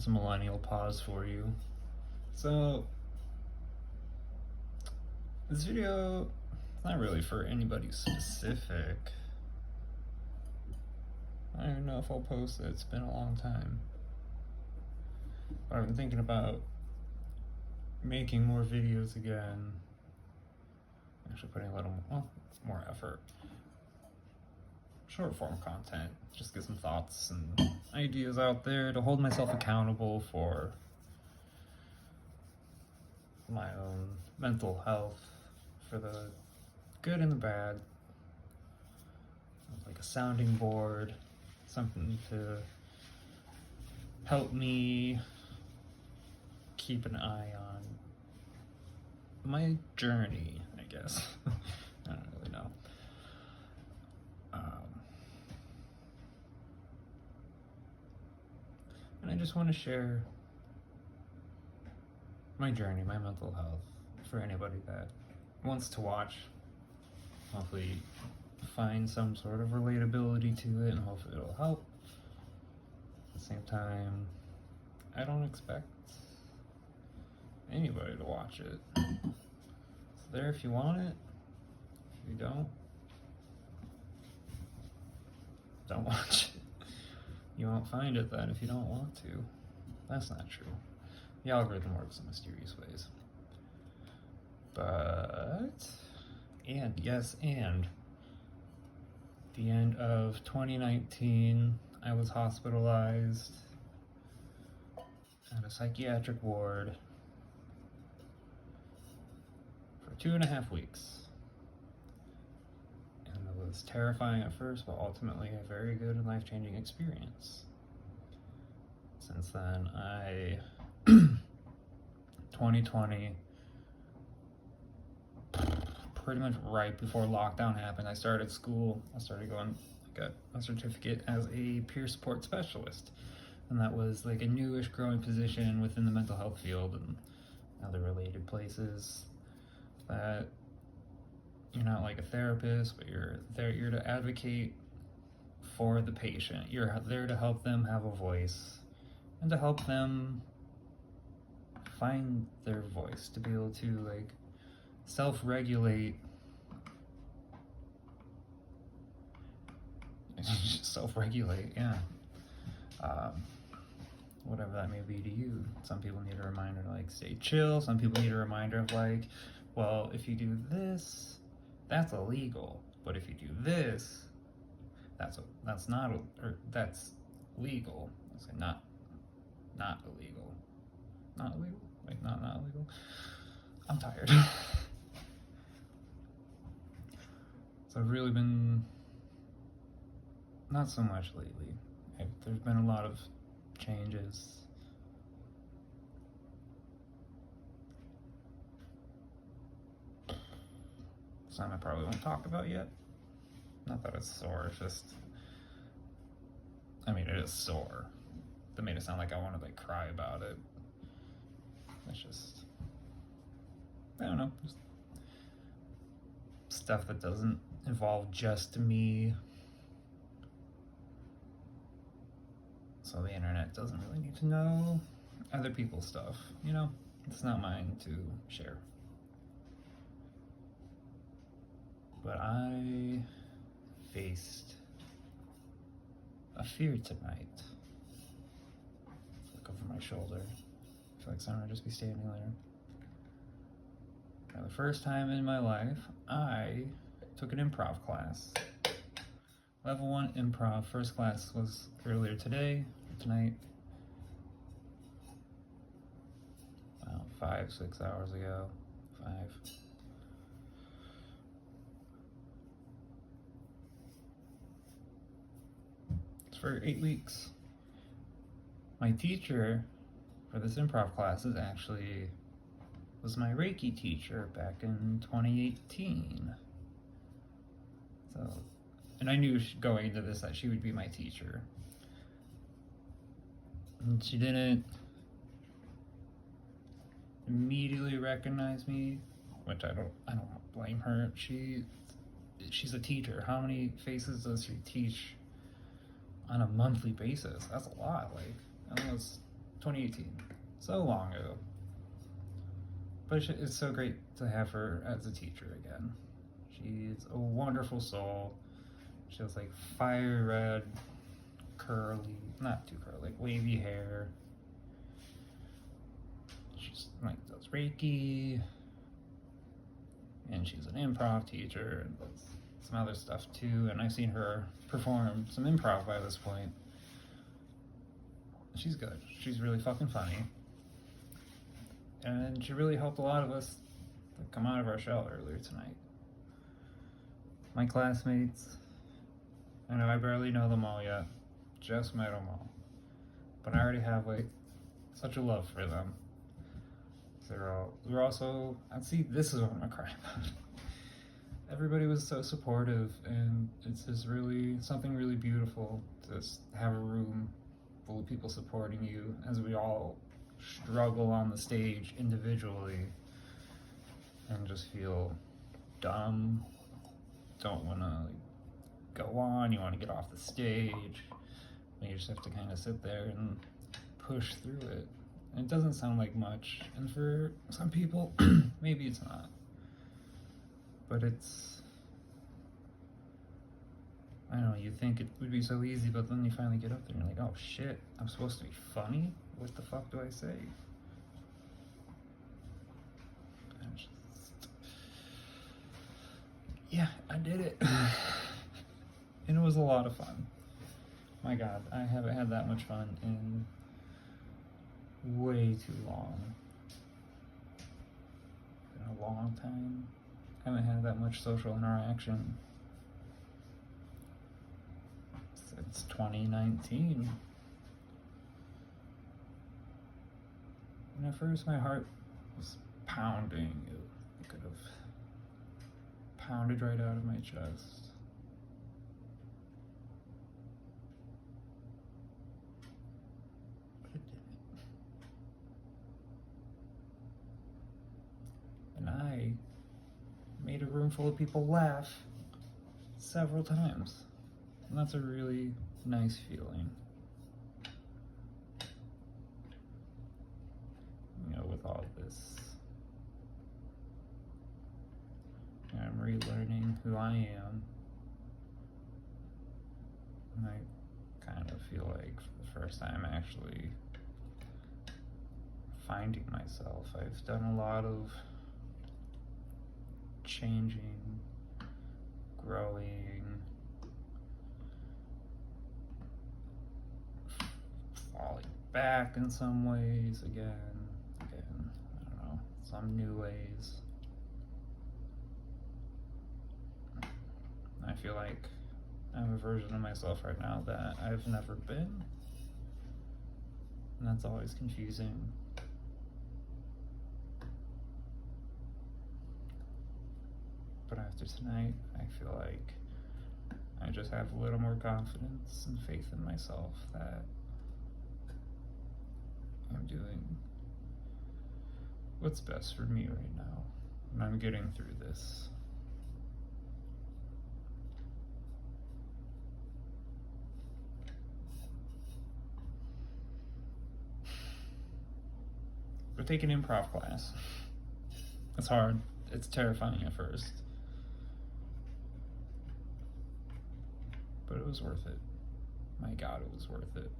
Here's a millennial pause for you. So, this video is not really for anybody specific. I don't even know if I'll post it, it's been a long time. But I've been thinking about making more videos again. Actually putting a little more effort. Short form content, just get some thoughts and ideas out there to hold myself accountable for my own mental health, for the good and the bad. Like a sounding board, something to help me keep an eye on my journey, I guess. I don't really know. And I just want to share my journey, my mental health, for anybody that wants to watch. Hopefully find some sort of relatability to it, and hopefully it'll help. At the same time, I don't expect anybody to watch it. It's there if you want it. If you don't watch it. You won't find it then if you don't want to. That's not true. The algorithm works in mysterious ways. But, and the end of 2019, I was hospitalized at a psychiatric ward for 2.5 weeks. And it was terrifying at first, but ultimately a very good and life-changing experience. Since then, 2020, pretty much right before lockdown happened, I started school. I started going, got a certificate as a peer support specialist. And that was like a newish growing position within the mental health field and other related places. That you're not like a therapist, but you're to advocate for the patient. You're there to help them have a voice and to help them find their voice, to be able to like self-regulate. Yeah. Whatever that may be to you. Some people need a reminder to like stay chill. Some people need a reminder of like, well, if you do this, that's illegal. But if you do this, that's legal. It's like not illegal. Not illegal? Like not illegal? I'm tired. So I've really been, not so much lately. There's been a lot of changes. Some I probably won't talk about yet. Not that it's sore, it's just, I mean, it is sore. That made it sound like I want to like cry about it. It's just, I don't know, just stuff that doesn't involve just me. So the internet doesn't really need to know other people's stuff, you know? It's not mine to share. But I faced a fear tonight. Look over my shoulder. I feel like someone would just be standing there. For the first time in my life, I took an improv class. Level 1 improv. First class was earlier tonight. About 5-6 hours ago. 5. It's for 8 weeks. My teacher for this improv class was my Reiki teacher back in 2018. So, and I knew going into this that she would be my teacher. And she didn't immediately recognize me, which I don't blame her. She's a teacher. How many faces does she teach on a monthly basis? That's a lot. Like, almost 2018. So long ago. But it's so great to have her as a teacher again. She's a wonderful soul. She has like fire red, curly, not too curly, like wavy hair. She's like does Reiki. And she's an improv teacher and does some other stuff too. And I've seen her perform some improv by this point. She's good. She's really fucking funny. And she really helped a lot of us come out of our shell earlier tonight. My classmates, I know I barely know them all yet, just met them all. But I already have like such a love for them. We're also, see, this is what I'm gonna cry about. Everybody was so supportive, and it's just really, something really beautiful to just have a room full of people supporting you as we all struggle on the stage individually and just feel dumb, don't want to like, go on, you want to get off the stage, and you just have to kind of sit there and push through it. And it doesn't sound like much, and for some people, maybe it's not. But it's, I don't know, you think it would be so easy, but then you finally get up there and you're like, oh shit, I'm supposed to be funny? What the fuck do I say? Yeah, I did it. And it was a lot of fun. My God, I haven't had that much fun in way too long. In a long time. I haven't had that much social interaction since 2019. And at first my heart was pounding. It could have pounded right out of my chest. But it didn't. And I made a room full of people laugh several times. And that's a really nice feeling. You know, with all this, I'm relearning who I am. And I kind of feel like for the first time actually finding myself. I've done a lot of changing, growing, falling back in some ways again, I don't know, some new ways. I feel like I'm a version of myself right now that I've never been, and that's always confusing. But after tonight, I feel like I just have a little more confidence and faith in myself that I'm doing what's best for me right now, and I'm getting through this. We're taking improv class. It's hard. It's terrifying at first. But it was worth it. My God, it was worth it.